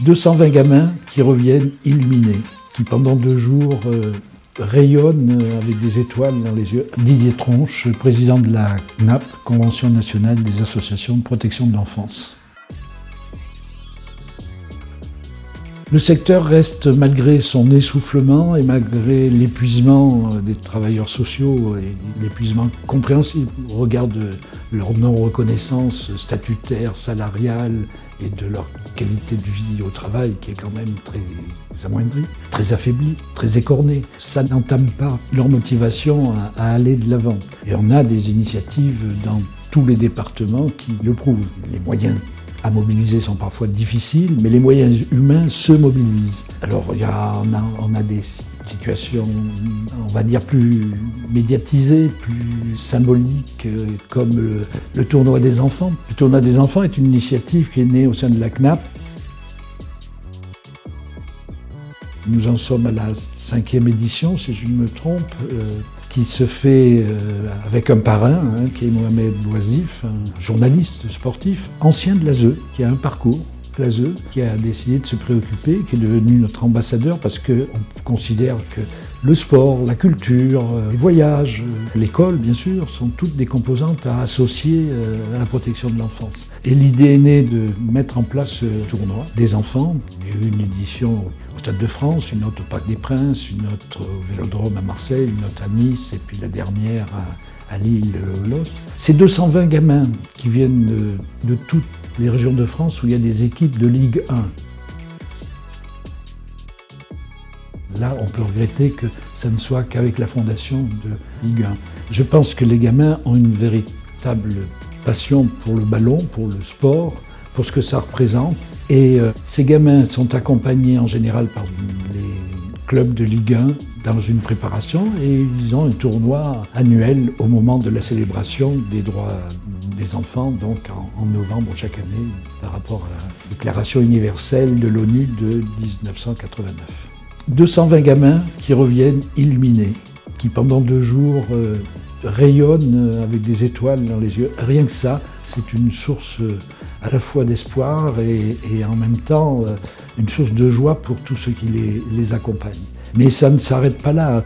220 gamins qui reviennent illuminés, qui pendant 2 jours rayonnent avec des étoiles dans les yeux. Didier Tronche, président de la CNAP, Convention nationale des associations de protection de l'enfance. Le secteur reste, malgré son essoufflement et malgré l'épuisement des travailleurs sociaux et l'épuisement compréhensible au regard de leur non-reconnaissance statutaire, salariale et de leur qualité de vie au travail qui est quand même très amoindrie, très affaiblie, très écornée. Ça n'entame pas leur motivation à aller de l'avant. Et on a des initiatives dans tous les départements qui le prouvent. Les moyens à mobiliser sont parfois difficiles, mais les moyens humains se mobilisent. Alors on a des situations, on va dire, plus médiatisées, plus symboliques, comme le tournoi des enfants. Le tournoi des enfants est une initiative qui est née au sein de la CNAP. Nous en sommes à la 5e édition, si je ne me trompe, qui se fait avec un parrain, qui est Mohamed Bouazif, un journaliste sportif, ancien de l'ASE, qui a un parcours, l'ASE, qui a décidé de se préoccuper, qui est devenu notre ambassadeur parce qu'on considère que le sport, la culture, les voyages, l'école, bien sûr, sont toutes des composantes à associer à la protection de l'enfance. Et l'idée est née de mettre en place ce tournoi des enfants. Il y a eu une édition au Stade de France, une autre au Parc des Princes, une autre au Vélodrome à Marseille, une autre à Nice, et puis la dernière à Lille-Los. C'est 220 gamins qui viennent de toutes les régions de France où il y a des équipes de Ligue 1. Là, on peut regretter que ça ne soit qu'avec la fondation de Ligue 1. Je pense que les gamins ont une véritable passion pour le ballon, pour le sport, pour ce que ça représente. Et ces gamins sont accompagnés en général par les clubs de Ligue 1 dans une préparation et ils ont un tournoi annuel au moment de la célébration des droits des enfants, donc en novembre chaque année, par rapport à la Déclaration universelle de l'ONU de 1989. 220 gamins qui reviennent illuminés, qui pendant 2 jours rayonnent avec des étoiles dans les yeux. Rien que ça, c'est une source à la fois d'espoir et en même temps une source de joie pour tous ceux qui les accompagnent. Mais ça ne s'arrête pas là.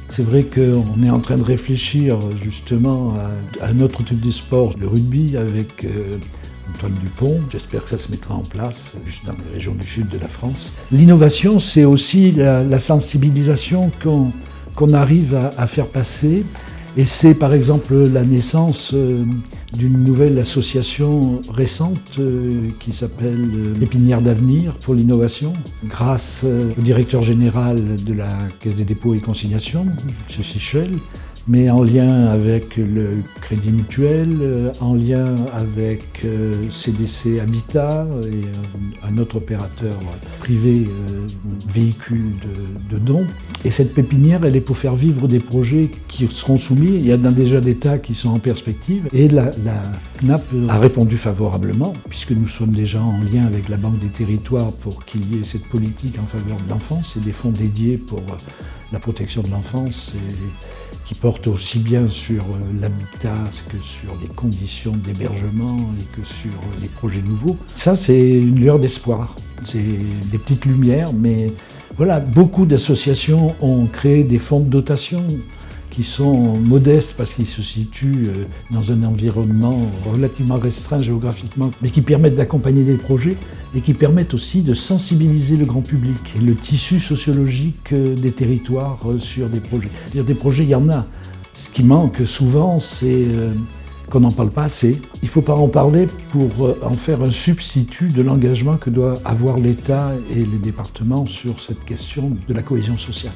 C'est vrai qu'on est en train de réfléchir justement à un autre type de sport, le rugby, avec Antoine Dupont. J'espère que ça se mettra en place juste dans les régions du sud de la France. L'innovation, c'est aussi la sensibilisation qu'on arrive à faire passer. Et c'est par exemple la naissance d'une nouvelle association récente qui s'appelle Pépinière d'avenir pour l'innovation, grâce au directeur général de la Caisse des dépôts et consignations, M. Sichel, mais en lien avec le Crédit Mutuel, en lien avec CDC Habitat et un autre opérateur privé, véhicule de dons. Et cette pépinière, elle est pour faire vivre des projets qui seront soumis. Il y a déjà des tas qui sont en perspective. Et la CNAP a répondu favorablement, puisque nous sommes déjà en lien avec la Banque des Territoires pour qu'il y ait cette politique en faveur de l'enfance et des fonds dédiés pour la protection de l'enfance qui portent aussi bien sur l'habitat que sur les conditions d'hébergement et que sur les projets nouveaux. Ça, c'est une lueur d'espoir. C'est des petites lumières, mais voilà, beaucoup d'associations ont créé des fonds de dotation qui sont modestes parce qu'ils se situent dans un environnement relativement restreint géographiquement, mais qui permettent d'accompagner des projets et qui permettent aussi de sensibiliser le grand public et le tissu sociologique des territoires sur des projets. C'est-à-dire des projets, il y en a. Ce qui manque souvent, c'est qu'on n'en parle pas assez. Il ne faut pas en parler pour en faire un substitut de l'engagement que doit avoir l'État et les départements sur cette question de la cohésion sociale.